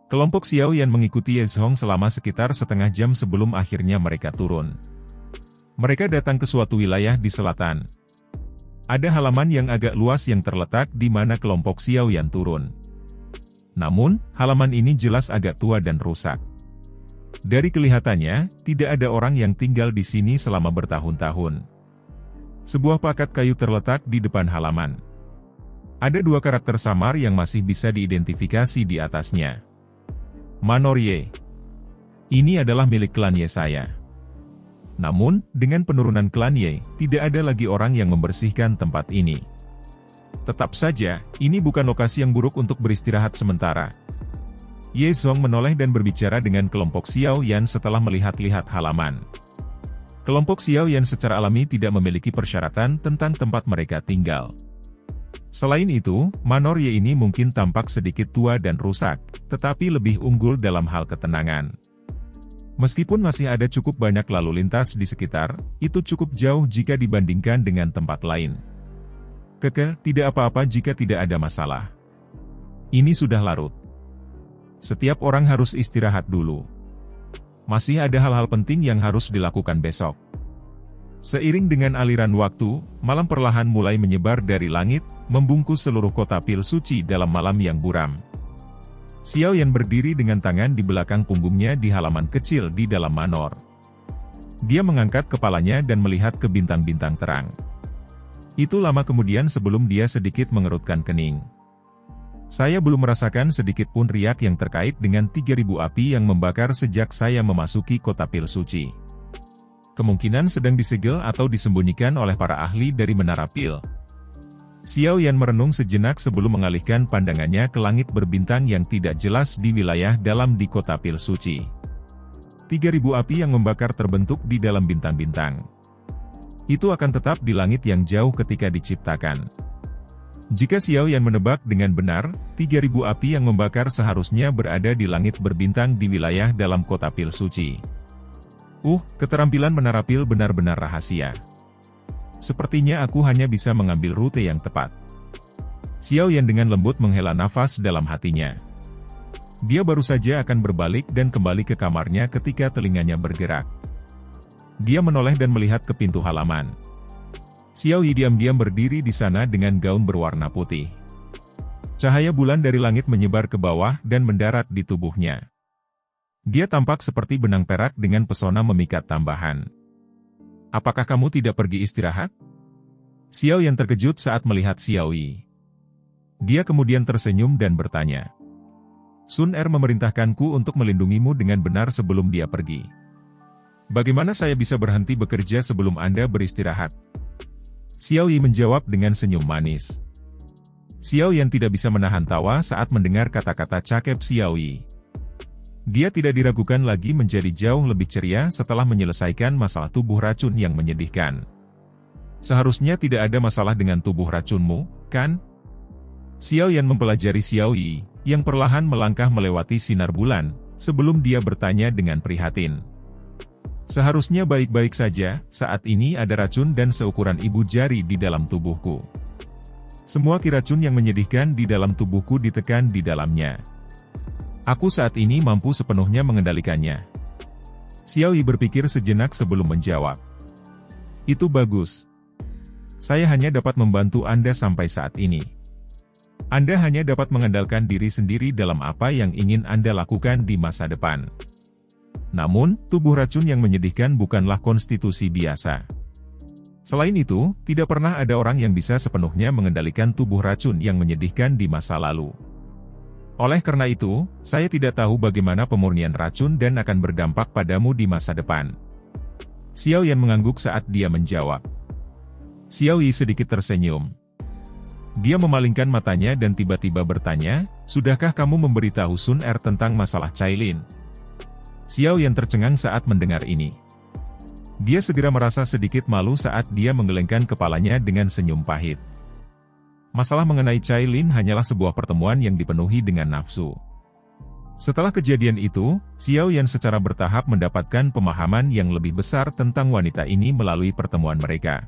Kelompok Xiao Yan mengikuti Ye Zhong selama sekitar setengah jam sebelum akhirnya mereka turun. Mereka datang ke suatu wilayah di selatan. Ada halaman yang agak luas yang terletak di mana kelompok Xiao Yan turun. Namun, halaman ini jelas agak tua dan rusak. Dari kelihatannya, tidak ada orang yang tinggal di sini selama bertahun-tahun. Sebuah pakat kayu terletak di depan halaman. Ada dua karakter samar yang masih bisa diidentifikasi di atasnya. Manor Ye. Ini adalah milik klan Ye saya. Namun, dengan penurunan klan Ye, tidak ada lagi orang yang membersihkan tempat ini. Tetap saja, ini bukan lokasi yang buruk untuk beristirahat sementara. Ye Zhong menoleh dan berbicara dengan kelompok Xiao Yan setelah melihat-lihat halaman. Kelompok Xiao Yan secara alami tidak memiliki persyaratan tentang tempat mereka tinggal. Selain itu, Manor Ye ini mungkin tampak sedikit tua dan rusak, tetapi lebih unggul dalam hal ketenangan. Meskipun masih ada cukup banyak lalu lintas di sekitar, itu cukup jauh jika dibandingkan dengan tempat lain. Tidak apa-apa jika tidak ada masalah. Ini sudah larut. Setiap orang harus istirahat dulu. Masih ada hal-hal penting yang harus dilakukan besok. Seiring dengan aliran waktu, malam perlahan mulai menyebar dari langit, membungkus seluruh kota Pil Suci dalam malam yang buram. Xiao Yan berdiri dengan tangan di belakang punggungnya di halaman kecil di dalam manor. Dia mengangkat kepalanya dan melihat ke bintang-bintang terang. Itu lama kemudian sebelum dia sedikit mengerutkan kening. Saya belum merasakan sedikit pun riak yang terkait dengan 3.000 api yang membakar sejak saya memasuki kota Pil Suci. Kemungkinan sedang disegel atau disembunyikan oleh para ahli dari Menara Pil. Xiao Yan merenung sejenak sebelum mengalihkan pandangannya ke langit berbintang yang tidak jelas di wilayah dalam di kota Pil Suci. 3.000 api yang membakar terbentuk di dalam bintang-bintang. Itu akan tetap di langit yang jauh ketika diciptakan. Jika Xiao Yan menebak dengan benar, 3.000 api yang membakar seharusnya berada di langit berbintang di wilayah dalam kota Pil Suci. Keterampilan Menara Pil benar-benar rahasia. Sepertinya aku hanya bisa mengambil rute yang tepat. Xiao Yan dengan lembut menghela nafas dalam hatinya. Dia baru saja akan berbalik dan kembali ke kamarnya ketika telinganya bergerak. Dia menoleh dan melihat ke pintu halaman. Xiao Yi diam-diam berdiri di sana dengan gaun berwarna putih. Cahaya bulan dari langit menyebar ke bawah dan mendarat di tubuhnya. Dia tampak seperti benang perak dengan pesona memikat tambahan. Apakah kamu tidak pergi istirahat? Xiao Yan terkejut saat melihat Xiao Yi. Dia kemudian tersenyum dan bertanya. Sun Er memerintahkanku untuk melindungimu dengan benar sebelum dia pergi. Bagaimana saya bisa berhenti bekerja sebelum Anda beristirahat? Xiao Yi menjawab dengan senyum manis. Xiao Yan tidak bisa menahan tawa saat mendengar kata-kata cakep Xiao Yi. Dia tidak diragukan lagi menjadi jauh lebih ceria setelah menyelesaikan masalah tubuh racun yang menyedihkan. Seharusnya tidak ada masalah dengan tubuh racunmu, kan? Xiao Yan mempelajari Xiao Yi, yang perlahan melangkah melewati sinar bulan, sebelum dia bertanya dengan prihatin. Seharusnya baik-baik saja, saat ini ada racun dan seukuran ibu jari di dalam tubuhku. Semua kiracun yang menyedihkan di dalam tubuhku ditekan di dalamnya. Aku saat ini mampu sepenuhnya mengendalikannya. Xiao Yi berpikir sejenak sebelum menjawab. Itu bagus. Saya hanya dapat membantu Anda sampai saat ini. Anda hanya dapat mengandalkan diri sendiri dalam apa yang ingin Anda lakukan di masa depan. Namun, tubuh racun yang menyedihkan bukanlah konstitusi biasa. Selain itu, tidak pernah ada orang yang bisa sepenuhnya mengendalikan tubuh racun yang menyedihkan di masa lalu. Oleh karena itu, saya tidak tahu bagaimana pemurnian racun dan akan berdampak padamu di masa depan. Xiao Yan mengangguk saat dia menjawab. Xiao Yi sedikit tersenyum. Dia memalingkan matanya dan tiba-tiba bertanya, sudahkah kamu memberitahu Sun Er tentang masalah Cailin? Xiao Yan tercengang saat mendengar ini. Dia segera merasa sedikit malu saat dia menggelengkan kepalanya dengan senyum pahit. Masalah mengenai Cailin hanyalah sebuah pertemuan yang dipenuhi dengan nafsu. Setelah kejadian itu, Xiao Yan secara bertahap mendapatkan pemahaman yang lebih besar tentang wanita ini melalui pertemuan mereka.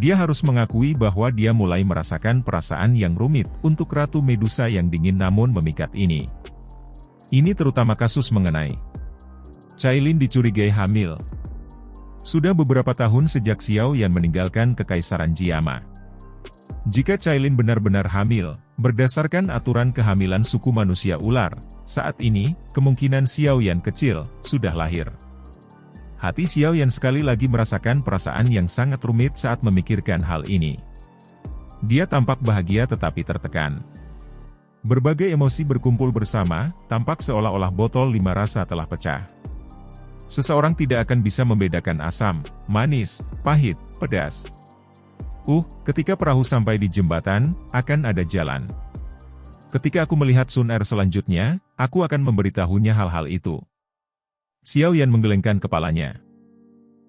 Dia harus mengakui bahwa dia mulai merasakan perasaan yang rumit untuk Ratu Medusa yang dingin namun memikat ini. Ini terutama kasus mengenai Cailin dicurigai hamil. Sudah beberapa tahun sejak Xiao Yan meninggalkan Kekaisaran Jiama. Jika Cailin benar-benar hamil, berdasarkan aturan kehamilan suku manusia ular, saat ini, kemungkinan Xiao Yan kecil sudah lahir. Hati Xiao Yan sekali lagi merasakan perasaan yang sangat rumit saat memikirkan hal ini. Dia tampak bahagia tetapi tertekan. Berbagai emosi berkumpul bersama, tampak seolah-olah botol 5 rasa telah pecah. Seseorang tidak akan bisa membedakan asam, manis, pahit, pedas. Ketika perahu sampai di jembatan, akan ada jalan. Ketika aku melihat Sun Er selanjutnya, aku akan memberitahunya hal-hal itu. Xiao Yan menggelengkan kepalanya.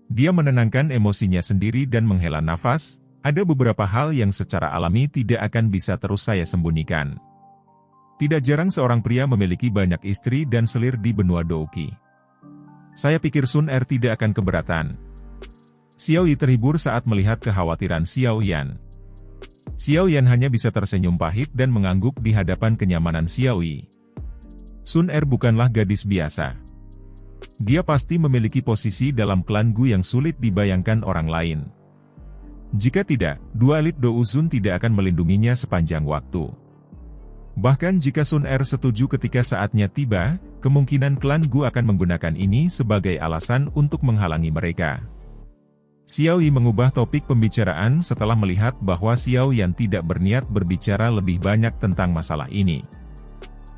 Dia menenangkan emosinya sendiri dan menghela nafas. Ada beberapa hal yang secara alami tidak akan bisa terus saya sembunyikan. Tidak jarang seorang pria memiliki banyak istri dan selir di benua Douqi. Saya pikir Sun Er tidak akan keberatan. Xiao Yi terhibur saat melihat kekhawatiran Xiao Yan. Xiao Yan hanya bisa tersenyum pahit dan mengangguk di hadapan kenyamanan Xiao Yi. Sun Er bukanlah gadis biasa. Dia pasti memiliki posisi dalam klan Gu yang sulit dibayangkan orang lain. Jika tidak, dua elit Douzun tidak akan melindunginya sepanjang waktu. Bahkan jika Sun Er setuju ketika saatnya tiba, kemungkinan klan Gu akan menggunakan ini sebagai alasan untuk menghalangi mereka. Xiao Yi mengubah topik pembicaraan setelah melihat bahwa Xiao Yan tidak berniat berbicara lebih banyak tentang masalah ini.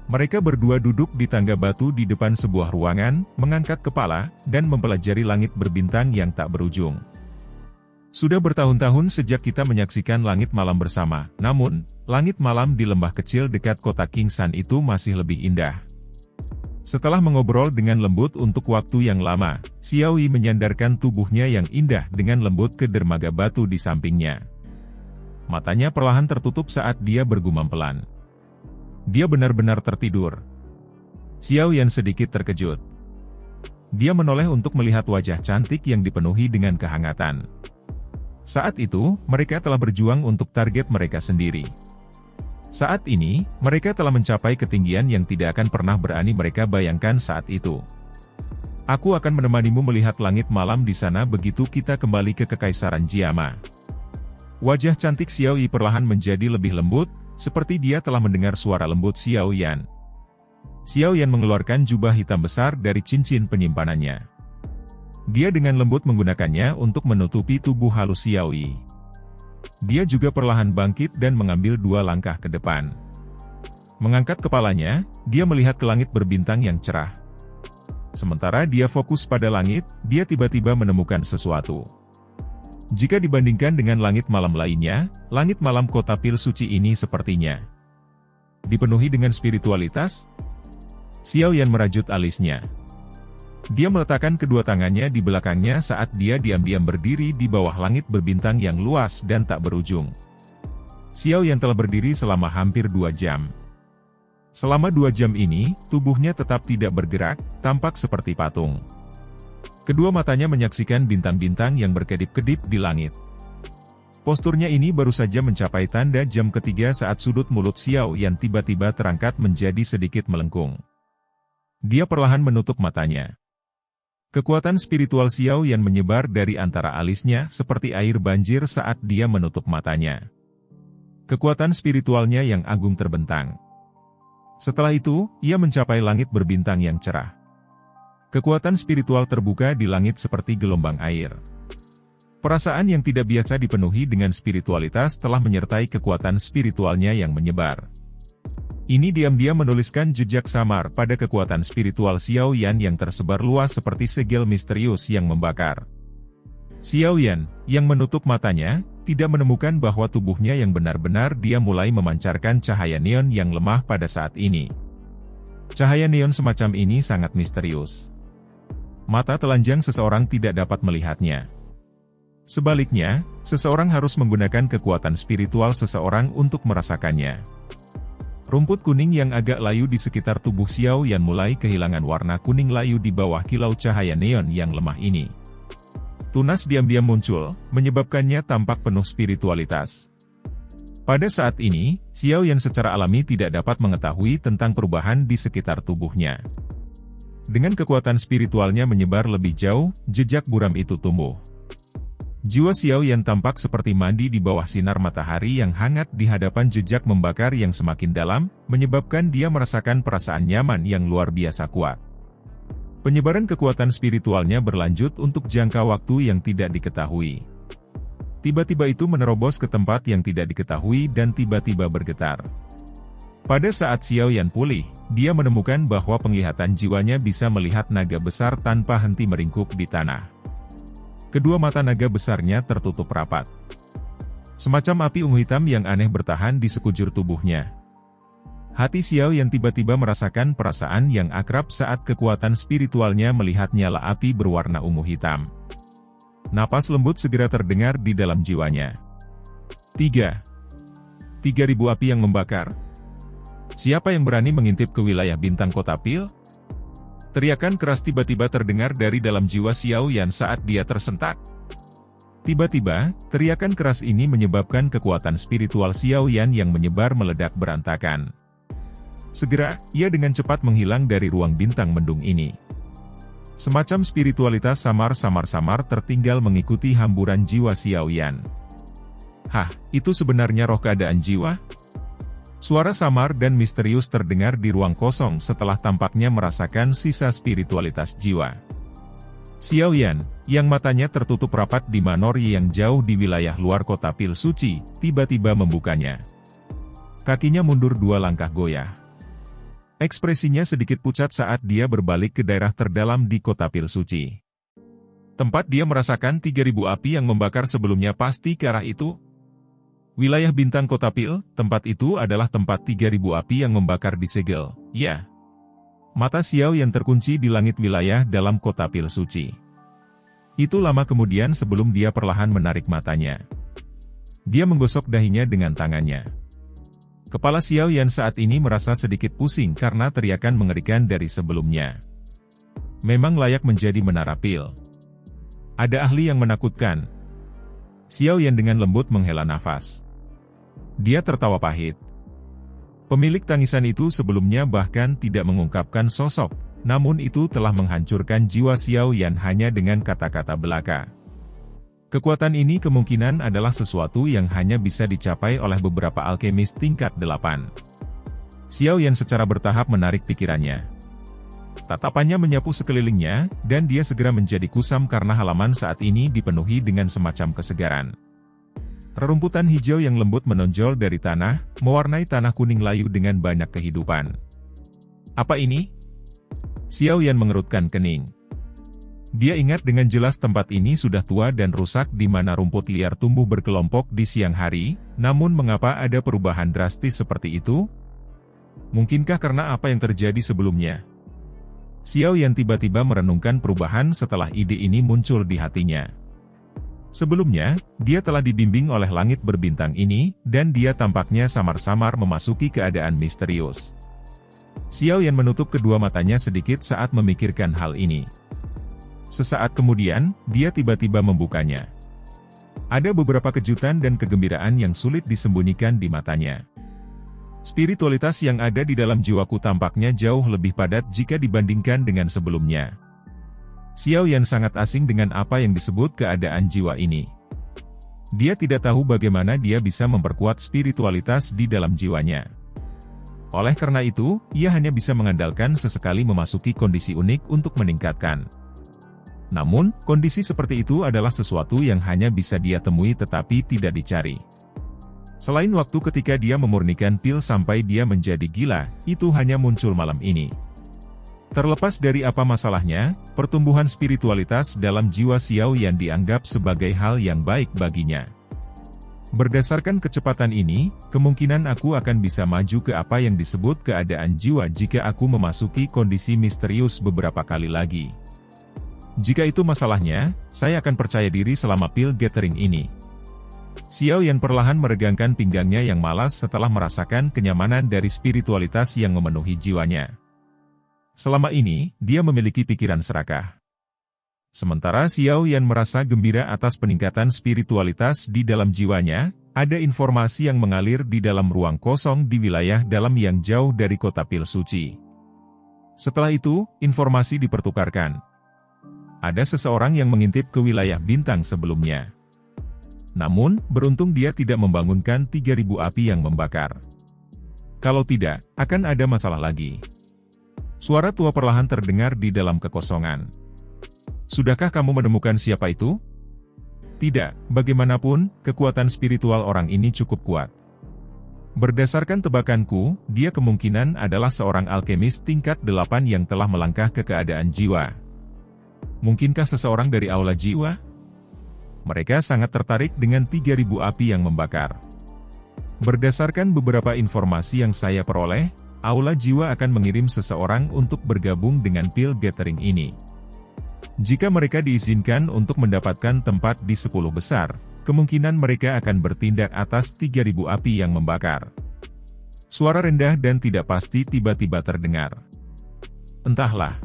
Mereka berdua duduk di tangga batu di depan sebuah ruangan, mengangkat kepala, dan mempelajari langit berbintang yang tak berujung. Sudah bertahun-tahun sejak kita menyaksikan langit malam bersama, namun, langit malam di lembah kecil dekat kota King San itu masih lebih indah. Setelah mengobrol dengan lembut untuk waktu yang lama, Xiao Yi menyandarkan tubuhnya yang indah dengan lembut ke dermaga batu di sampingnya. Matanya perlahan tertutup saat dia bergumam pelan. Dia benar-benar tertidur. Xiao Yan sedikit terkejut. Dia menoleh untuk melihat wajah cantik yang dipenuhi dengan kehangatan. Saat itu, mereka telah berjuang untuk target mereka sendiri. Saat ini, mereka telah mencapai ketinggian yang tidak akan pernah berani mereka bayangkan saat itu. Aku akan menemanimu melihat langit malam di sana begitu kita kembali ke Kekaisaran Jiama. Wajah cantik Xiao Yi perlahan menjadi lebih lembut, seperti dia telah mendengar suara lembut Xiao Yan. Xiao Yan mengeluarkan jubah hitam besar dari cincin penyimpanannya. Dia dengan lembut menggunakannya untuk menutupi tubuh halus Xiao Yi. Dia juga perlahan bangkit dan mengambil 2 langkah ke depan. Mengangkat kepalanya, dia melihat ke langit berbintang yang cerah. Sementara dia fokus pada langit, dia tiba-tiba menemukan sesuatu. Jika dibandingkan dengan langit malam lainnya, langit malam kota Pil Suci ini sepertinya dipenuhi dengan spiritualitas. Xiao Yan merajut alisnya. Dia meletakkan kedua tangannya di belakangnya saat dia diam-diam berdiri di bawah langit berbintang yang luas dan tak berujung. Xiao Yan telah berdiri selama hampir 2 jam. Selama 2 jam ini, tubuhnya tetap tidak bergerak, tampak seperti patung. Kedua matanya menyaksikan bintang-bintang yang berkedip-kedip di langit. Posturnya ini baru saja mencapai tanda jam ketiga saat sudut mulut Xiao Yan tiba-tiba terangkat menjadi sedikit melengkung. Dia perlahan menutup matanya. Kekuatan spiritual Xiao Yan menyebar dari antara alisnya seperti air banjir saat dia menutup matanya. Kekuatan spiritualnya yang agung terbentang. Setelah itu, ia mencapai langit berbintang yang cerah. Kekuatan spiritual terbuka di langit seperti gelombang air. Perasaan yang tidak biasa dipenuhi dengan spiritualitas telah menyertai kekuatan spiritualnya yang menyebar. Ini diam-diam menuliskan jejak samar pada kekuatan spiritual Xiao Yan yang tersebar luas seperti segel misterius yang membakar. Xiao Yan, yang menutup matanya, tidak menemukan bahwa tubuhnya yang benar-benar dia mulai memancarkan cahaya neon yang lemah pada saat ini. Cahaya neon semacam ini sangat misterius. Mata telanjang seseorang tidak dapat melihatnya. Sebaliknya, seseorang harus menggunakan kekuatan spiritual seseorang untuk merasakannya. Rumput kuning yang agak layu di sekitar tubuh Xiao Yan mulai kehilangan warna kuning layu di bawah kilau cahaya neon yang lemah ini. Tunas diam-diam muncul, menyebabkannya tampak penuh spiritualitas. Pada saat ini, Xiao Yan secara alami tidak dapat mengetahui tentang perubahan di sekitar tubuhnya. Dengan kekuatan spiritualnya menyebar lebih jauh, jejak buram itu tumbuh. Jiwa Xiao Yan tampak seperti mandi di bawah sinar matahari yang hangat di hadapan jejak membakar yang semakin dalam, menyebabkan dia merasakan perasaan nyaman yang luar biasa kuat. Penyebaran kekuatan spiritualnya berlanjut untuk jangka waktu yang tidak diketahui. Tiba-tiba itu menerobos ke tempat yang tidak diketahui dan tiba-tiba bergetar. Pada saat Xiao Yan pulih, dia menemukan bahwa penglihatan jiwanya bisa melihat naga besar tanpa henti meringkuk di tanah. Kedua mata naga besarnya tertutup rapat. Semacam api ungu hitam yang aneh bertahan di sekujur tubuhnya. Hati Xiao Yan tiba-tiba merasakan perasaan yang akrab saat kekuatan spiritualnya melihat nyala api berwarna ungu hitam. Napas lembut segera terdengar di dalam jiwanya. 3.000 api yang membakar. Siapa yang berani mengintip ke wilayah bintang kota Pil? Teriakan keras tiba-tiba terdengar dari dalam jiwa Xiao Yan saat dia tersentak. Tiba-tiba, teriakan keras ini menyebabkan kekuatan spiritual Xiao Yan yang menyebar meledak berantakan. Segera, ia dengan cepat menghilang dari ruang bintang mendung ini. Semacam spiritualitas samar-samar tertinggal mengikuti hamburan jiwa Xiao Yan. Hah, itu sebenarnya roh keadaan jiwa? Suara samar dan misterius terdengar di ruang kosong setelah tampaknya merasakan sisa spiritualitas jiwa. Xiao Yan, yang matanya tertutup rapat di manori yang jauh di wilayah luar kota Pil Suci, tiba-tiba membukanya. Kakinya mundur 2 langkah goyah. Ekspresinya sedikit pucat saat dia berbalik ke daerah terdalam di kota Pil Suci. Tempat dia merasakan 3.000 api yang membakar sebelumnya pasti ke arah itu. Wilayah bintang kota Pil, tempat itu adalah tempat 3.000 api yang membakar disegel, ya. Mata Xiao yang terkunci di langit wilayah dalam kota Pil Suci. Itu lama kemudian sebelum dia perlahan menarik matanya. Dia menggosok dahinya dengan tangannya. Kepala Xiao Yan saat ini merasa sedikit pusing karena teriakan mengerikan dari sebelumnya. Memang layak menjadi menara Pil. Ada ahli yang menakutkan. Xiao Yan dengan lembut menghela nafas. Dia tertawa pahit. Pemilik tangisan itu sebelumnya bahkan tidak mengungkapkan sosok, namun itu telah menghancurkan jiwa Xiao Yan hanya dengan kata-kata belaka. Kekuatan ini kemungkinan adalah sesuatu yang hanya bisa dicapai oleh beberapa alkemis tingkat 8. Xiao Yan secara bertahap menarik pikirannya. Tatapannya menyapu sekelilingnya, dan dia segera menjadi kusam karena halaman saat ini dipenuhi dengan semacam kesegaran. Rerumputan hijau yang lembut menonjol dari tanah, mewarnai tanah kuning layu dengan banyak kehidupan. Apa ini? Xiao Yan mengerutkan kening. Dia ingat dengan jelas tempat ini sudah tua dan rusak di mana rumput liar tumbuh berkelompok di siang hari, namun mengapa ada perubahan drastis seperti itu? Mungkinkah karena apa yang terjadi sebelumnya? Xiao Yan tiba-tiba merenungkan perubahan setelah ide ini muncul di hatinya. Sebelumnya, dia telah dibimbing oleh langit berbintang ini, dan dia tampaknya samar-samar memasuki keadaan misterius. Xiao Yan menutup kedua matanya sedikit saat memikirkan hal ini. Sesaat kemudian, dia tiba-tiba membukanya. Ada beberapa kejutan dan kegembiraan yang sulit disembunyikan di matanya. Spiritualitas yang ada di dalam jiwaku tampaknya jauh lebih padat jika dibandingkan dengan sebelumnya. Xiao Yan sangat asing dengan apa yang disebut keadaan jiwa ini. Dia tidak tahu bagaimana dia bisa memperkuat spiritualitas di dalam jiwanya. Oleh karena itu, ia hanya bisa mengandalkan sesekali memasuki kondisi unik untuk meningkatkan. Namun, kondisi seperti itu adalah sesuatu yang hanya bisa dia temui tetapi tidak dicari. Selain waktu ketika dia memurnikan pil sampai dia menjadi gila, itu hanya muncul malam ini. Terlepas dari apa masalahnya, pertumbuhan spiritualitas dalam jiwa Xiao Yan dianggap sebagai hal yang baik baginya. Berdasarkan kecepatan ini, kemungkinan aku akan bisa maju ke apa yang disebut keadaan jiwa jika aku memasuki kondisi misterius beberapa kali lagi. Jika itu masalahnya, saya akan percaya diri selama pil gathering ini. Xiao Yan perlahan meregangkan pinggangnya yang malas setelah merasakan kenyamanan dari spiritualitas yang memenuhi jiwanya. Selama ini, dia memiliki pikiran serakah. Sementara Xiao Yan merasa gembira atas peningkatan spiritualitas di dalam jiwanya, Ada informasi yang mengalir di dalam ruang kosong di wilayah dalam yang jauh dari kota pil suci. Setelah itu, informasi dipertukarkan. Ada seseorang yang mengintip ke wilayah bintang sebelumnya. Namun, beruntung dia tidak membangunkan 3.000 api yang membakar. Kalau tidak, akan ada masalah lagi. Suara tua perlahan terdengar di dalam kekosongan. Sudahkah kamu menemukan siapa itu? Tidak, bagaimanapun, kekuatan spiritual orang ini cukup kuat. Berdasarkan tebakanku, dia kemungkinan adalah seorang alkemis tingkat 8 yang telah melangkah ke keadaan jiwa. Mungkinkah seseorang dari aula jiwa? Mereka sangat tertarik dengan 3.000 api yang membakar. Berdasarkan beberapa informasi yang saya peroleh, aula jiwa akan mengirim seseorang untuk bergabung dengan pil gathering ini. Jika mereka diizinkan untuk mendapatkan tempat di 10 besar, kemungkinan mereka akan bertindak atas 3.000 api yang membakar. Suara rendah dan tidak pasti tiba-tiba terdengar. Entahlah.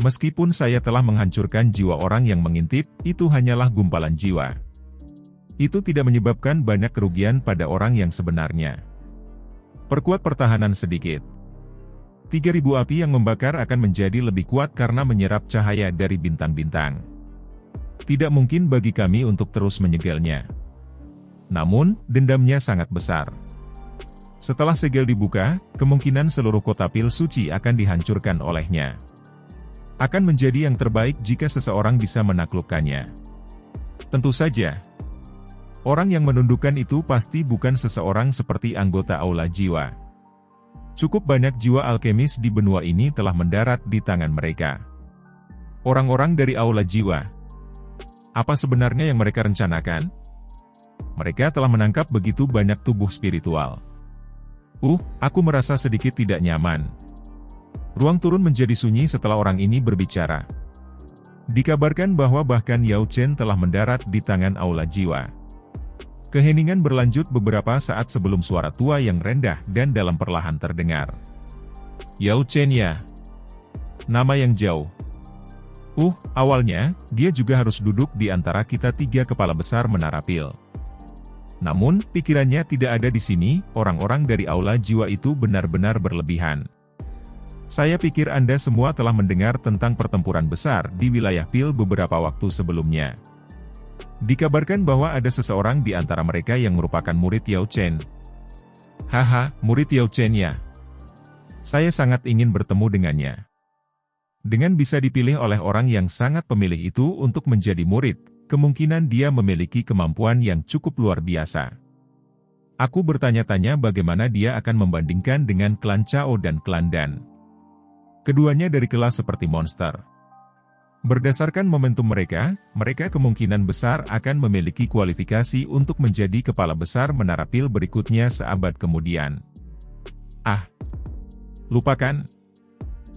Meskipun saya telah menghancurkan jiwa orang yang mengintip, itu hanyalah gumpalan jiwa. Itu tidak menyebabkan banyak kerugian pada orang yang sebenarnya. Perkuat pertahanan sedikit. 3.000 api yang membakar akan menjadi lebih kuat karena menyerap cahaya dari bintang-bintang. Tidak mungkin bagi kami untuk terus menyegelnya. Namun, dendamnya sangat besar. Setelah segel dibuka, kemungkinan seluruh kota pil suci akan dihancurkan olehnya. Akan menjadi yang terbaik jika seseorang bisa menaklukkannya. Tentu saja. Orang yang menundukkan itu pasti bukan seseorang seperti anggota aula jiwa. Cukup banyak jiwa alkemis di benua ini telah mendarat di tangan mereka. Orang-orang dari aula jiwa. Apa sebenarnya yang mereka rencanakan? Mereka telah menangkap begitu banyak tubuh spiritual. Aku merasa sedikit tidak nyaman. Ruang turun menjadi sunyi setelah orang ini berbicara. Dikabarkan bahwa bahkan Yao Chen telah mendarat di tangan aula jiwa. Keheningan berlanjut beberapa saat sebelum suara tua yang rendah dan dalam perlahan terdengar. Yao Chen ya. Nama yang jauh. Awalnya, dia juga harus duduk di antara kita 3 kepala besar menara pil. Namun, pikirannya tidak ada di sini, orang-orang dari aula jiwa itu benar-benar berlebihan. Saya pikir Anda semua telah mendengar tentang pertempuran besar di wilayah pil beberapa waktu sebelumnya. Dikabarkan bahwa ada seseorang di antara mereka yang merupakan murid Yao Chen. Haha, murid Yao Chen ya. Saya sangat ingin bertemu dengannya. Dengan bisa dipilih oleh orang yang sangat pemilih itu untuk menjadi murid, kemungkinan dia memiliki kemampuan yang cukup luar biasa. Aku bertanya-tanya bagaimana dia akan membandingkan dengan klan Chao dan klan Dan. Keduanya dari kelas seperti monster. Berdasarkan momentum mereka kemungkinan besar akan memiliki kualifikasi untuk menjadi kepala besar menara pil berikutnya seabad kemudian. Lupakan.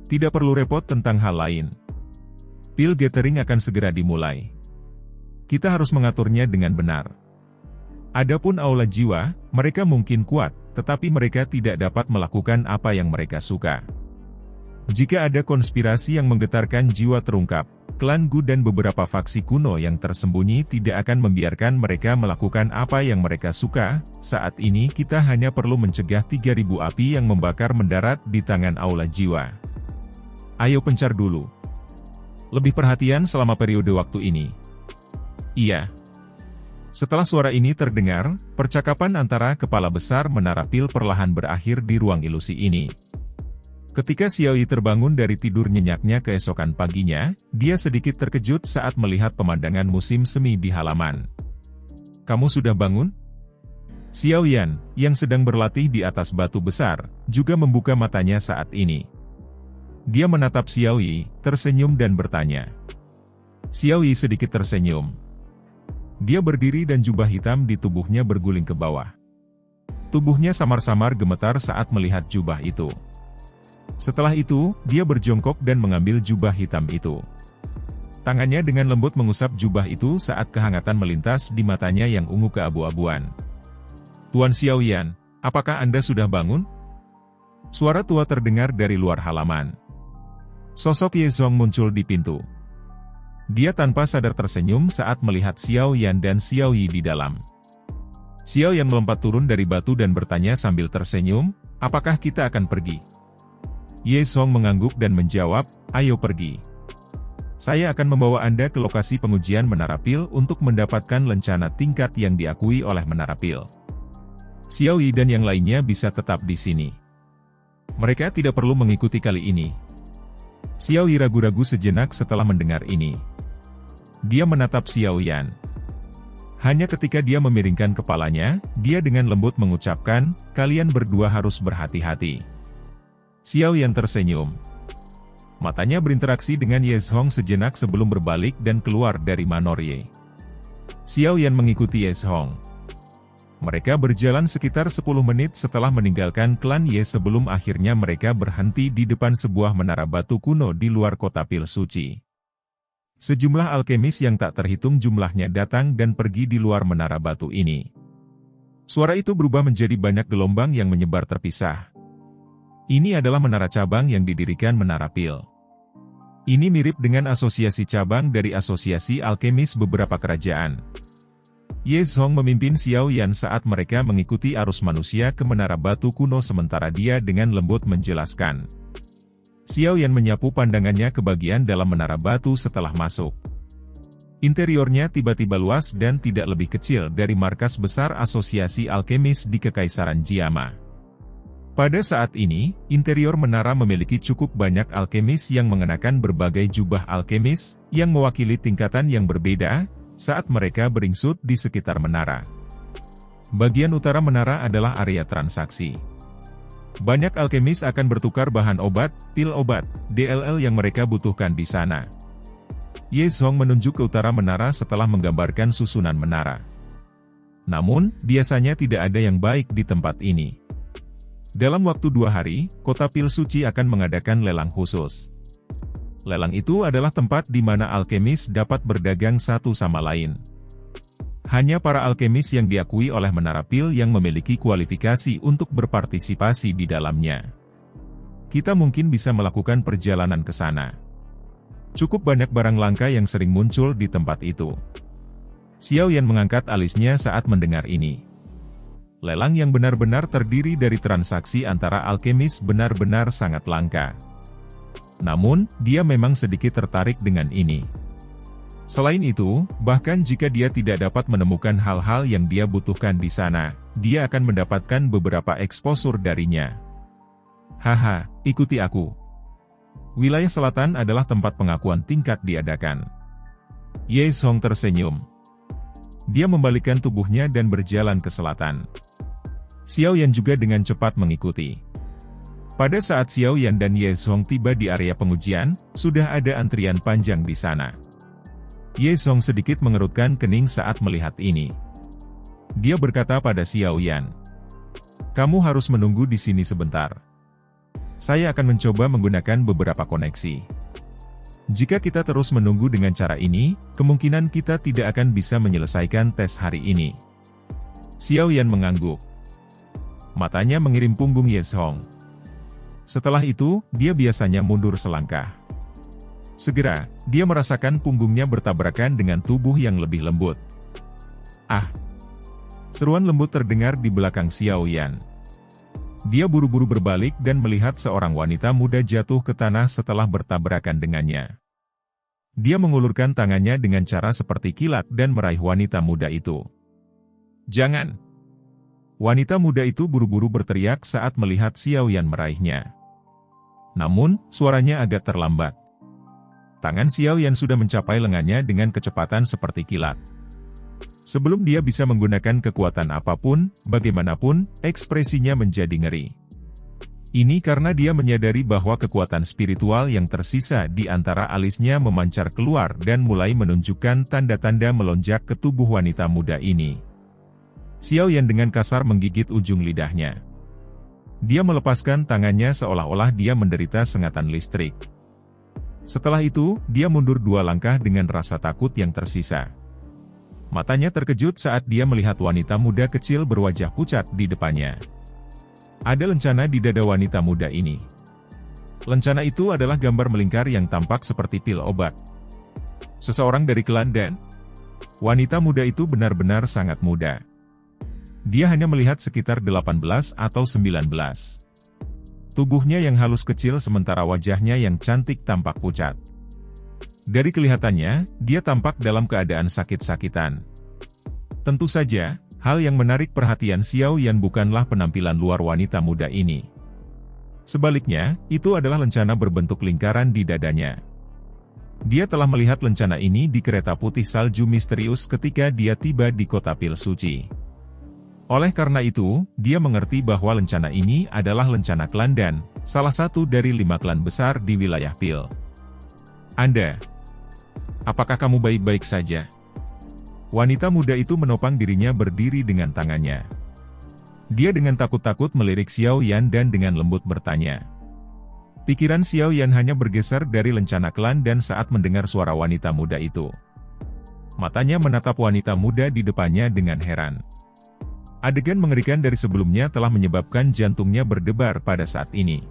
Tidak perlu repot tentang hal lain. Pil gathering akan segera dimulai. Kita harus mengaturnya dengan benar. Adapun aula jiwa, mereka mungkin kuat, tetapi mereka tidak dapat melakukan apa yang mereka suka. Jika ada konspirasi yang menggetarkan jiwa terungkap, klan Gu dan beberapa faksi kuno yang tersembunyi tidak akan membiarkan mereka melakukan apa yang mereka suka. Saat ini kita hanya perlu mencegah 3.000 api yang membakar mendarat di tangan aula jiwa. Ayo pencar dulu. Lebih perhatian selama periode waktu ini. Iya. Setelah suara ini terdengar, percakapan antara kepala besar menara pil perlahan berakhir di ruang ilusi ini. Ketika Xiao Yi terbangun dari tidur nyenyaknya keesokan paginya, dia sedikit terkejut saat melihat pemandangan musim semi di halaman. Kamu sudah bangun? Xiao Yan, yang sedang berlatih di atas batu besar, juga membuka matanya saat ini. Dia menatap Xiao Yi, tersenyum dan bertanya. Xiao Yi sedikit tersenyum. Dia berdiri dan jubah hitam di tubuhnya berguling ke bawah. Tubuhnya samar-samar gemetar saat melihat jubah itu. Setelah itu, dia berjongkok dan mengambil jubah hitam itu. Tangannya dengan lembut mengusap jubah itu saat kehangatan melintas di matanya yang ungu keabu-abuan. Tuan Xiao Yan, apakah Anda sudah bangun? Suara tua terdengar dari luar halaman. Sosok Ye Zong muncul di pintu. Dia tanpa sadar tersenyum saat melihat Xiao Yan dan Xiao Yi di dalam. Xiao Yan melompat turun dari batu dan bertanya sambil tersenyum, apakah kita akan pergi? Ye Song mengangguk dan menjawab, ayo pergi. Saya akan membawa Anda ke lokasi pengujian Menara Pil untuk mendapatkan lencana tingkat yang diakui oleh Menara Pil. Xiao Yi dan yang lainnya bisa tetap di sini. Mereka tidak perlu mengikuti kali ini. Xiao Yi ragu-ragu sejenak setelah mendengar ini. Dia menatap Xiao Yan. Hanya ketika dia memiringkan kepalanya, dia dengan lembut mengucapkan, kalian berdua harus berhati-hati. Xiao Yan tersenyum. Matanya berinteraksi dengan Ye Hong sejenak sebelum berbalik dan keluar dari Manor Ye. Xiao Yan mengikuti Ye Hong. Mereka berjalan sekitar 10 menit setelah meninggalkan klan Ye sebelum akhirnya mereka berhenti di depan sebuah menara batu kuno di luar kota Pil Suci. Sejumlah alkemis yang tak terhitung jumlahnya datang dan pergi di luar menara batu ini. Suara itu berubah menjadi banyak gelombang yang menyebar terpisah. Ini adalah menara cabang yang didirikan Menara Pil. Ini mirip dengan asosiasi cabang dari asosiasi alkemis beberapa kerajaan. Ye Hong memimpin Xiao Yan saat mereka mengikuti arus manusia ke menara batu kuno sementara dia dengan lembut menjelaskan. Xiao Yan menyapu pandangannya ke bagian dalam menara batu setelah masuk. Interiornya tiba-tiba luas dan tidak lebih kecil dari markas besar asosiasi alkemis di Kekaisaran Jiama. Pada saat ini, interior menara memiliki cukup banyak alkemis yang mengenakan berbagai jubah alkemis, yang mewakili tingkatan yang berbeda, saat mereka beringsut di sekitar menara. Bagian utara menara adalah area transaksi. Banyak alkemis akan bertukar bahan obat, pil obat, DLL yang mereka butuhkan di sana. Ye Hong menunjuk ke utara menara setelah menggambarkan susunan menara. Namun, biasanya tidak ada yang baik di tempat ini. Dalam waktu 2 hari, kota Pil Suci akan mengadakan lelang khusus. Lelang itu adalah tempat di mana alkemis dapat berdagang satu sama lain. Hanya para alkemis yang diakui oleh Menara Pil yang memiliki kualifikasi untuk berpartisipasi di dalamnya. Kita mungkin bisa melakukan perjalanan ke sana. Cukup banyak barang langka yang sering muncul di tempat itu. Xiao Yan mengangkat alisnya saat mendengar ini. Lelang yang benar-benar terdiri dari transaksi antara alkemis benar-benar sangat langka. Namun, dia memang sedikit tertarik dengan ini. Selain itu, bahkan jika dia tidak dapat menemukan hal-hal yang dia butuhkan di sana, dia akan mendapatkan beberapa eksposur darinya. Haha, ikuti aku. Wilayah selatan adalah tempat pengakuan tingkat diadakan. Ye Hong tersenyum. Dia membalikkan tubuhnya dan berjalan ke selatan. Xiao Yan juga dengan cepat mengikuti. Pada saat Xiao Yan dan Ye Hong tiba di area pengujian, sudah ada antrian panjang di sana. Ye Hong sedikit mengerutkan kening saat melihat ini. Dia berkata pada Xiao Yan, "Kamu harus menunggu di sini sebentar. Saya akan mencoba menggunakan beberapa koneksi. Jika kita terus menunggu dengan cara ini, kemungkinan kita tidak akan bisa menyelesaikan tes hari ini." Xiao Yan mengangguk. Matanya mengirim punggung Ye Hong. Setelah itu, dia biasanya mundur selangkah. Segera, dia merasakan punggungnya bertabrakan dengan tubuh yang lebih lembut. Ah! Seruan lembut terdengar di belakang Xiao Yan. Dia buru-buru berbalik dan melihat seorang wanita muda jatuh ke tanah setelah bertabrakan dengannya. Dia mengulurkan tangannya dengan cara seperti kilat dan meraih wanita muda itu. "Jangan!" Wanita muda itu buru-buru berteriak saat melihat Xiao Yan meraihnya. Namun, suaranya agak terlambat. Tangan Xiao Yan sudah mencapai lengannya dengan kecepatan seperti kilat. Sebelum dia bisa menggunakan kekuatan apapun, bagaimanapun, ekspresinya menjadi ngeri. Ini karena dia menyadari bahwa kekuatan spiritual yang tersisa di antara alisnya memancar keluar dan mulai menunjukkan tanda-tanda melonjak ke tubuh wanita muda ini. Xiao Yan dengan kasar menggigit ujung lidahnya. Dia melepaskan tangannya seolah-olah dia menderita sengatan listrik. Setelah itu, dia mundur 2 langkah dengan rasa takut yang tersisa. Matanya terkejut saat dia melihat wanita muda kecil berwajah pucat di depannya. Ada lencana di dada wanita muda ini. Lencana itu adalah gambar melingkar yang tampak seperti pil obat. Seseorang dari klan Dan. Wanita muda itu benar-benar sangat muda. dia hanya melihat sekitar 18 atau 19. Tubuhnya yang halus kecil sementara wajahnya yang cantik tampak pucat. Dari kelihatannya, dia tampak dalam keadaan sakit-sakitan. Tentu saja, hal yang menarik perhatian Xiao Yan bukanlah penampilan luar wanita muda ini. Sebaliknya, itu adalah lencana berbentuk lingkaran di dadanya. Dia telah melihat lencana ini di kereta putih salju misterius ketika dia tiba di kota Pil Suci. Oleh karena itu, dia mengerti bahwa lencana ini adalah lencana klan Dan, salah satu dari 5 klan besar di wilayah Pil. Anda, apakah kamu baik-baik saja? Wanita muda itu menopang dirinya berdiri dengan tangannya. Dia dengan takut-takut melirik Xiao Yan dan dengan lembut bertanya. Pikiran Xiao Yan hanya bergeser dari lencana klan Dan saat mendengar suara wanita muda itu. Matanya menatap wanita muda di depannya dengan heran. Adegan mengerikan dari sebelumnya telah menyebabkan jantungnya berdebar pada saat ini.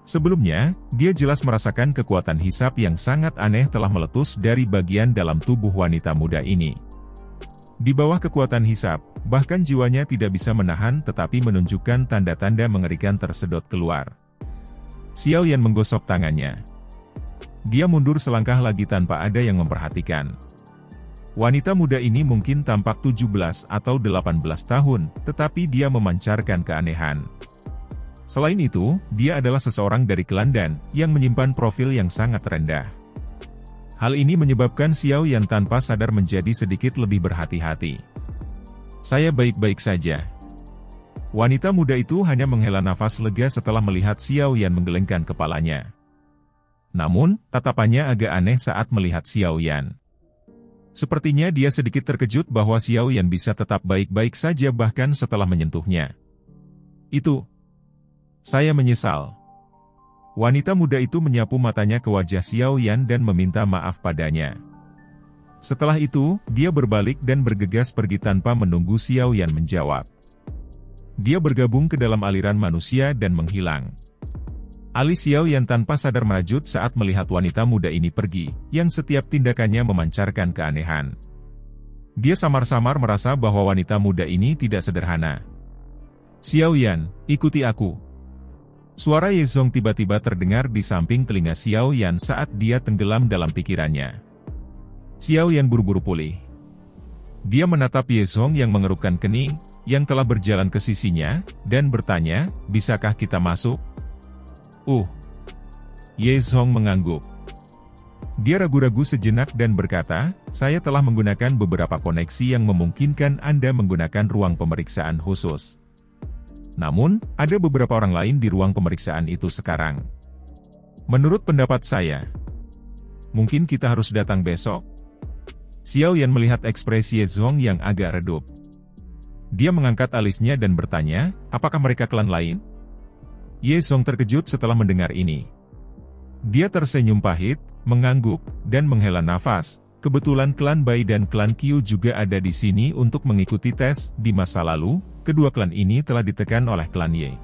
Sebelumnya, dia jelas merasakan kekuatan hisap yang sangat aneh telah meletus dari bagian dalam tubuh wanita muda ini. Di bawah kekuatan hisap, bahkan jiwanya tidak bisa menahan tetapi menunjukkan tanda-tanda mengerikan tersedot keluar. Xiao Yan menggosok tangannya. Dia mundur selangkah lagi tanpa ada yang memperhatikan. Wanita muda ini mungkin tampak 17 atau 18 tahun, tetapi dia memancarkan keanehan. Selain itu, dia adalah seseorang dari klan Dan, yang menyimpan profil yang sangat rendah. Hal ini menyebabkan Xiao Yan tanpa sadar menjadi sedikit lebih berhati-hati. Saya baik-baik saja. Wanita muda itu hanya menghela nafas lega setelah melihat Xiao Yan menggelengkan kepalanya. Namun, tatapannya agak aneh saat melihat Xiao Yan. Sepertinya dia sedikit terkejut bahwa Xiao Yan bisa tetap baik-baik saja bahkan setelah menyentuhnya. Saya menyesal. Wanita muda itu menyapu matanya ke wajah Xiao Yan dan meminta maaf padanya. Setelah itu, dia berbalik dan bergegas pergi tanpa menunggu Xiao Yan menjawab. Dia bergabung ke dalam aliran manusia dan menghilang. Alis Xiao Yan tanpa sadar merajut saat melihat wanita muda ini pergi, yang setiap tindakannya memancarkan keanehan. Dia samar-samar merasa bahwa wanita muda ini tidak sederhana. Xiao Yan, ikuti aku. Suara Ye Zong tiba-tiba terdengar di samping telinga Xiao Yan saat dia tenggelam dalam pikirannya. Xiao Yan buru-buru pulih. Dia menatap Ye Zong yang mengerutkan kening, yang telah berjalan ke sisinya, dan bertanya, bisakah kita masuk? Ye Zong mengangguk. Dia ragu-ragu sejenak dan berkata, saya telah menggunakan beberapa koneksi yang memungkinkan Anda menggunakan ruang pemeriksaan khusus. Namun, ada beberapa orang lain di ruang pemeriksaan itu sekarang. Menurut pendapat saya, mungkin kita harus datang besok. Xiao Yan melihat ekspresi Ye Zong yang agak redup. Dia mengangkat alisnya dan bertanya, apakah mereka klan lain? Ye Zong terkejut setelah mendengar ini. Dia tersenyum pahit, mengangguk, dan menghela nafas. Kebetulan klan Bai dan klan Qiu juga ada di sini untuk mengikuti tes. Di masa lalu, kedua klan ini telah ditekan oleh klan Ye.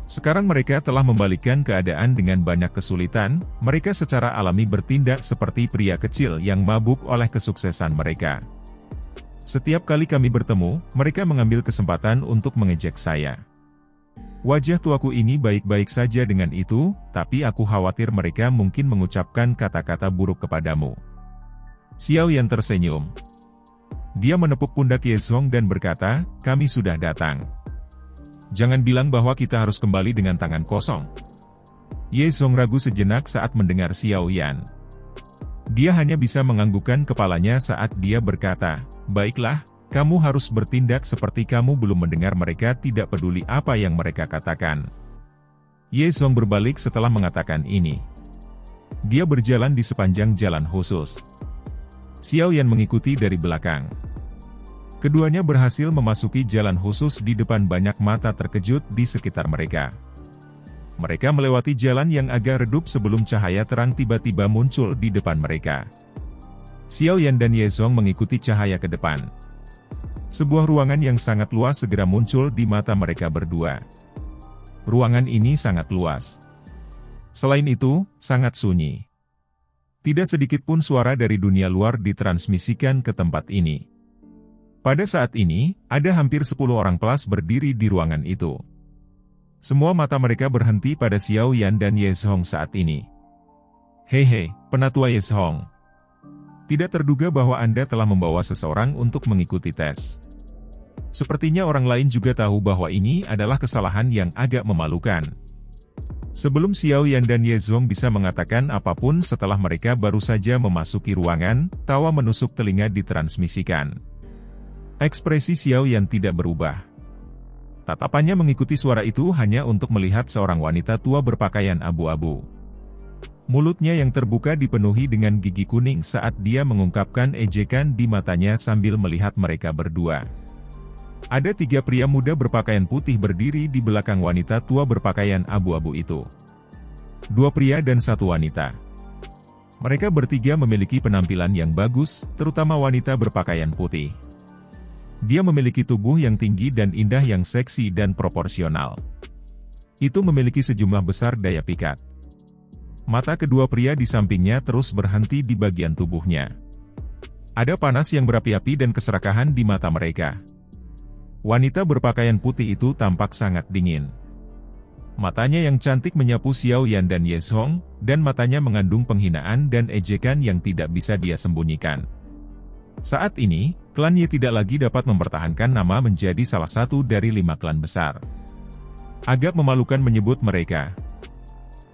Sekarang mereka telah membalikkan keadaan dengan banyak kesulitan. Mereka secara alami bertindak seperti pria kecil yang mabuk oleh kesuksesan mereka. Setiap kali kami bertemu, mereka mengambil kesempatan untuk mengejek saya. Wajah tuaku ini baik-baik saja dengan itu, tapi aku khawatir mereka mungkin mengucapkan kata-kata buruk kepadamu. Xiao Yan tersenyum. Dia menepuk pundak Ye Zong dan berkata, kami sudah datang. Jangan bilang bahwa kita harus kembali dengan tangan kosong. Ye Zong ragu sejenak saat mendengar Xiao Yan. Dia hanya bisa menganggukkan kepalanya saat dia berkata, baiklah, kamu harus bertindak seperti kamu belum mendengar mereka tidak peduli apa yang mereka katakan. Ye Zong berbalik setelah mengatakan ini. Dia berjalan di sepanjang jalan khusus. Xiao Yan mengikuti dari belakang. Keduanya berhasil memasuki jalan khusus di depan banyak mata terkejut di sekitar mereka. Mereka melewati jalan yang agak redup sebelum cahaya terang tiba-tiba muncul di depan mereka. Xiao Yan dan Ye Zong mengikuti cahaya ke depan. Sebuah ruangan yang sangat luas segera muncul di mata mereka berdua. Ruangan ini sangat luas. Selain itu, sangat sunyi. Tidak sedikit pun suara dari dunia luar ditransmisikan ke tempat ini. Pada saat ini, ada hampir 10 orang pelas berdiri di ruangan itu. Semua mata mereka berhenti pada Xiao Yan dan Ye Zhong saat ini. Hehe, Penatua Ye Zhong. Tidak terduga bahwa Anda telah membawa seseorang untuk mengikuti tes. Sepertinya orang lain juga tahu bahwa ini adalah kesalahan yang agak memalukan. Sebelum Xiao Yan dan Ye Zhong bisa mengatakan apapun setelah mereka baru saja memasuki ruangan, tawa menusuk telinga ditransmisikan. Ekspresi Xiao Yan tidak berubah. Tatapannya mengikuti suara itu hanya untuk melihat seorang wanita tua berpakaian abu-abu. Mulutnya yang terbuka dipenuhi dengan gigi kuning saat dia mengungkapkan ejekan di matanya sambil melihat mereka berdua. Ada 3 pria muda berpakaian putih berdiri di belakang wanita tua berpakaian abu-abu itu. 2 pria dan 1 wanita. Mereka bertiga memiliki penampilan yang bagus, terutama wanita berpakaian putih. Dia memiliki tubuh yang tinggi dan indah yang seksi dan proporsional. Itu memiliki sejumlah besar daya pikat. Mata kedua pria di sampingnya terus berhenti di bagian tubuhnya. Ada panas yang berapi-api dan keserakahan di mata mereka. Wanita berpakaian putih itu tampak sangat dingin. Matanya yang cantik menyapu Xiao Yan dan Ye Zhong, dan matanya mengandung penghinaan dan ejekan yang tidak bisa dia sembunyikan. Saat ini, klan Ye tidak lagi dapat mempertahankan nama menjadi salah satu dari 5 klan besar. Agak memalukan menyebut mereka.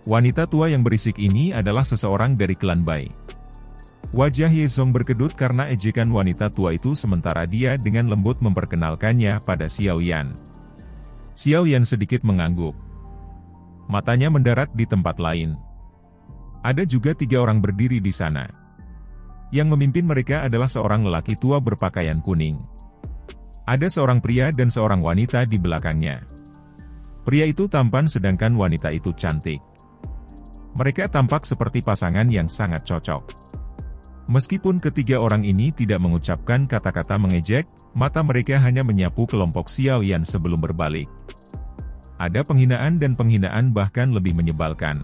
Wanita tua yang berisik ini adalah seseorang dari klan Bai. Wajah Ye Zhong berkedut karena ejekan wanita tua itu sementara dia dengan lembut memperkenalkannya pada Xiao Yan. Xiao Yan sedikit mengangguk. Matanya mendarat di tempat lain. Ada juga 3 orang berdiri di sana. Yang memimpin mereka adalah seorang lelaki tua berpakaian kuning. Ada seorang pria dan seorang wanita di belakangnya. Pria itu tampan sedangkan wanita itu cantik. Mereka tampak seperti pasangan yang sangat cocok. Meskipun ketiga orang ini tidak mengucapkan kata-kata mengejek, mata mereka hanya menyapu kelompok Xiao Yan sebelum berbalik. Ada penghinaan dan penghinaan bahkan lebih menyebalkan.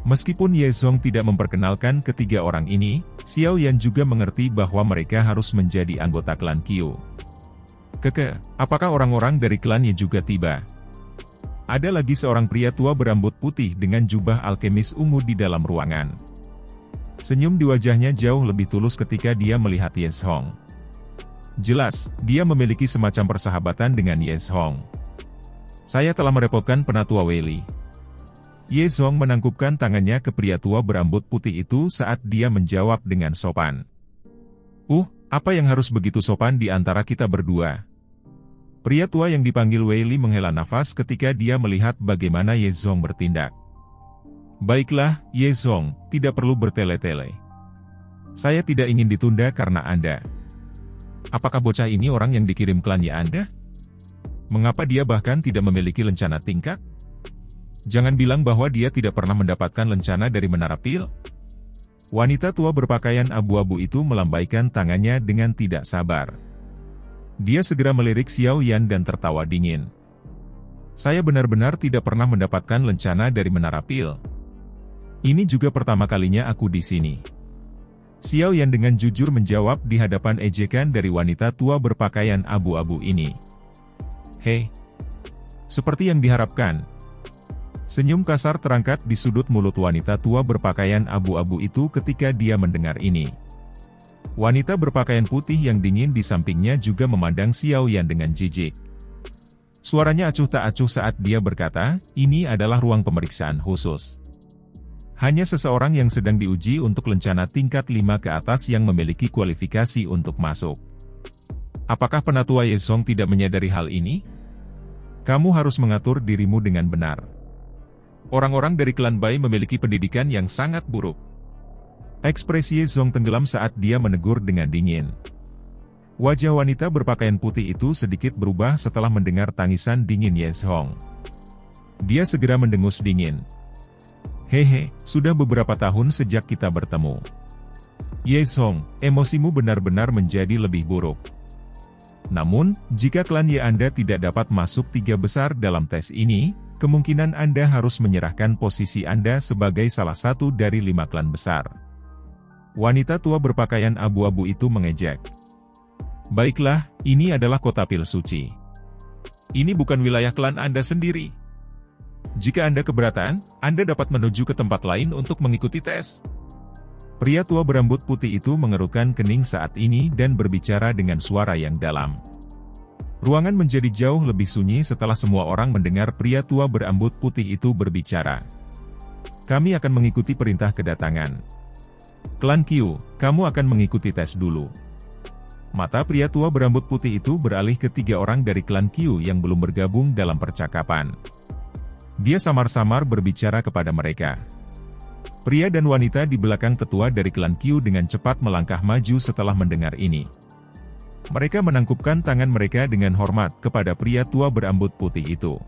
Meskipun Ye Zhong tidak memperkenalkan ketiga orang ini, Xiao Yan juga mengerti bahwa mereka harus menjadi anggota klan Qiu. Apakah orang-orang dari klan Ye juga tiba? Ada lagi seorang pria tua berambut putih dengan jubah alkemis ungu di dalam ruangan. Senyum di wajahnya jauh lebih tulus ketika dia melihat Ye Zhong. Jelas, dia memiliki semacam persahabatan dengan Ye Zhong. Saya telah merepotkan Penatua Wei Li. Ye Zhong menangkupkan tangannya ke pria tua berambut putih itu saat dia menjawab dengan sopan. Apa yang harus begitu sopan di antara kita berdua? Pria tua yang dipanggil Wei Li menghela nafas ketika dia melihat bagaimana Ye Zhong bertindak. Baiklah, Ye Zhong, tidak perlu bertele-tele. Saya tidak ingin ditunda karena Anda. Apakah bocah ini orang yang dikirim klan Ye Anda? Mengapa dia bahkan tidak memiliki lencana tingkat? Jangan bilang bahwa dia tidak pernah mendapatkan lencana dari Menara Pil. Wanita tua berpakaian abu-abu itu melambaikan tangannya dengan tidak sabar. Dia segera melirik Xiao Yan dan tertawa dingin. Saya benar-benar tidak pernah mendapatkan lencana dari Menara Pil. Ini juga pertama kalinya aku di sini. Xiao Yan dengan jujur menjawab di hadapan ejekan dari wanita tua berpakaian abu-abu ini. Hei, seperti yang diharapkan. Senyum kasar terangkat di sudut mulut wanita tua berpakaian abu-abu itu ketika dia mendengar ini. Wanita berpakaian putih yang dingin di sampingnya juga memandang Xiao Yan dengan jijik. Suaranya acuh tak acuh saat dia berkata, ini adalah ruang pemeriksaan khusus. Hanya seseorang yang sedang diuji untuk lencana tingkat 5 ke atas yang memiliki kualifikasi untuk masuk. Apakah Penatua Ye Zhong tidak menyadari hal ini? Kamu harus mengatur dirimu dengan benar. Orang-orang dari klan Bai memiliki pendidikan yang sangat buruk. Ekspresi Ye Zhong tenggelam saat dia menegur dengan dingin. Wajah wanita berpakaian putih itu sedikit berubah setelah mendengar tangisan dingin Ye Zhong. Dia segera mendengus dingin. Hehe, sudah beberapa tahun sejak kita bertemu. Ye Zhong, emosimu benar-benar menjadi lebih buruk. Namun, jika klan Ye Anda tidak dapat masuk 3 besar dalam tes ini, kemungkinan Anda harus menyerahkan posisi Anda sebagai salah satu dari 5 klan besar. Wanita tua berpakaian abu-abu itu mengejek. Baiklah, ini adalah kota pil suci. Ini bukan wilayah klan Anda sendiri. Jika Anda keberatan, Anda dapat menuju ke tempat lain untuk mengikuti tes. Pria tua berambut putih itu mengerutkan kening saat ini dan berbicara dengan suara yang dalam. Ruangan menjadi jauh lebih sunyi setelah semua orang mendengar pria tua berambut putih itu berbicara. Kami akan mengikuti perintah kedatangan. Klan Qiu, kamu akan mengikuti tes dulu. Mata pria tua berambut putih itu beralih ke 3 orang dari klan Qiu yang belum bergabung dalam percakapan. Dia samar-samar berbicara kepada mereka. Pria dan wanita di belakang tetua dari klan Qiu dengan cepat melangkah maju setelah mendengar ini. Mereka menangkupkan tangan mereka dengan hormat kepada pria tua berambut putih itu.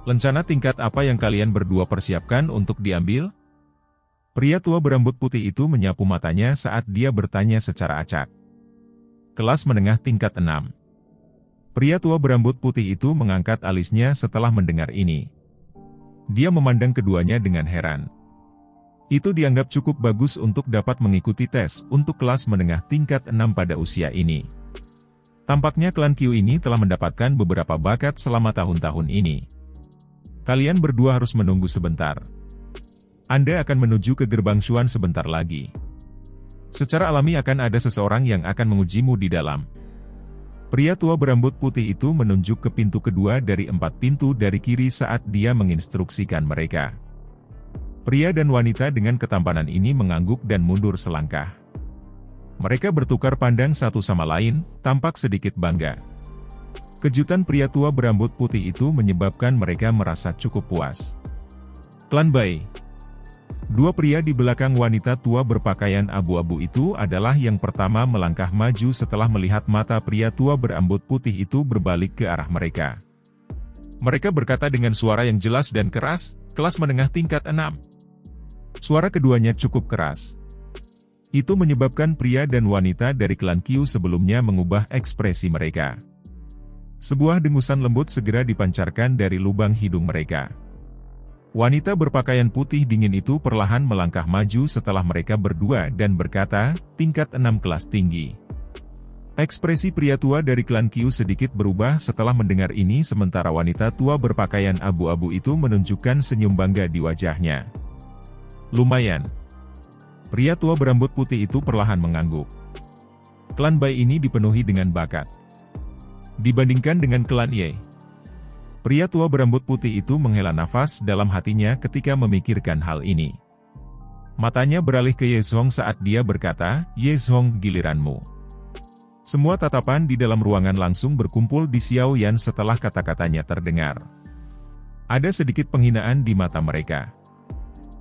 Lencana tingkat apa yang kalian berdua persiapkan untuk diambil? Pria tua berambut putih itu menyapu matanya saat dia bertanya secara acak. Kelas menengah tingkat 6. Pria tua berambut putih itu mengangkat alisnya setelah mendengar ini. Dia memandang keduanya dengan heran. Itu dianggap cukup bagus untuk dapat mengikuti tes untuk kelas menengah tingkat 6 pada usia ini. Tampaknya klan Qiu ini telah mendapatkan beberapa bakat selama tahun-tahun ini. Kalian berdua harus menunggu sebentar. Anda akan menuju ke gerbang Xuan sebentar lagi. Secara alami akan ada seseorang yang akan mengujimu di dalam. Pria tua berambut putih itu menunjuk ke pintu kedua dari 4 pintu dari kiri saat dia menginstruksikan mereka. Pria dan wanita dengan ketampanan ini mengangguk dan mundur selangkah. Mereka bertukar pandang satu sama lain, tampak sedikit bangga. Kejutan pria tua berambut putih itu menyebabkan mereka merasa cukup puas. Klan Bai. 2 pria di belakang wanita tua berpakaian abu-abu itu adalah yang pertama melangkah maju setelah melihat mata pria tua berambut putih itu berbalik ke arah mereka. Mereka berkata dengan suara yang jelas dan keras, kelas menengah tingkat 6. Suara keduanya cukup keras. Itu menyebabkan pria dan wanita dari klan Qiu sebelumnya mengubah ekspresi mereka. Sebuah dengusan lembut segera dipancarkan dari lubang hidung mereka. Wanita berpakaian putih dingin itu perlahan melangkah maju setelah mereka berdua dan berkata, tingkat 6 kelas tinggi. Ekspresi pria tua dari klan Qiu sedikit berubah setelah mendengar ini sementara wanita tua berpakaian abu-abu itu menunjukkan senyum bangga di wajahnya. Lumayan. Pria tua berambut putih itu perlahan mengangguk. Klan Bai ini dipenuhi dengan bakat. Dibandingkan dengan klan Ye. Pria tua berambut putih itu menghela nafas dalam hatinya ketika memikirkan hal ini. Matanya beralih ke Ye Zhong saat dia berkata, Ye Zhong, giliranmu. Semua tatapan di dalam ruangan langsung berkumpul di Xiao Yan setelah kata-katanya terdengar. Ada sedikit penghinaan di mata mereka.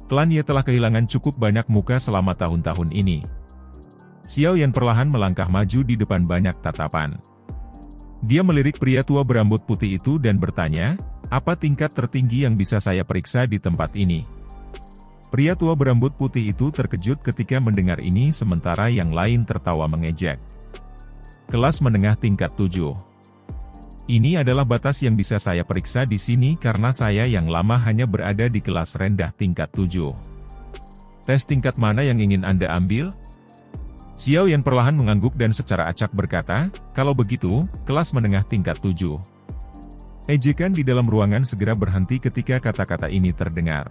Klan Ye telah kehilangan cukup banyak muka selama tahun-tahun ini. Xiao Yan perlahan melangkah maju di depan banyak tatapan. Dia melirik pria tua berambut putih itu dan bertanya, apa tingkat tertinggi yang bisa saya periksa di tempat ini? Pria tua berambut putih itu terkejut ketika mendengar ini sementara yang lain tertawa mengejek. Kelas menengah tingkat 7. Ini adalah batas yang bisa saya periksa di sini karena saya yang lama hanya berada di kelas rendah tingkat 7. Tes tingkat mana yang ingin Anda ambil? Xiao Yan perlahan mengangguk dan secara acak berkata, kalau begitu, kelas menengah tingkat 7. Ejekan di dalam ruangan segera berhenti ketika kata-kata ini terdengar.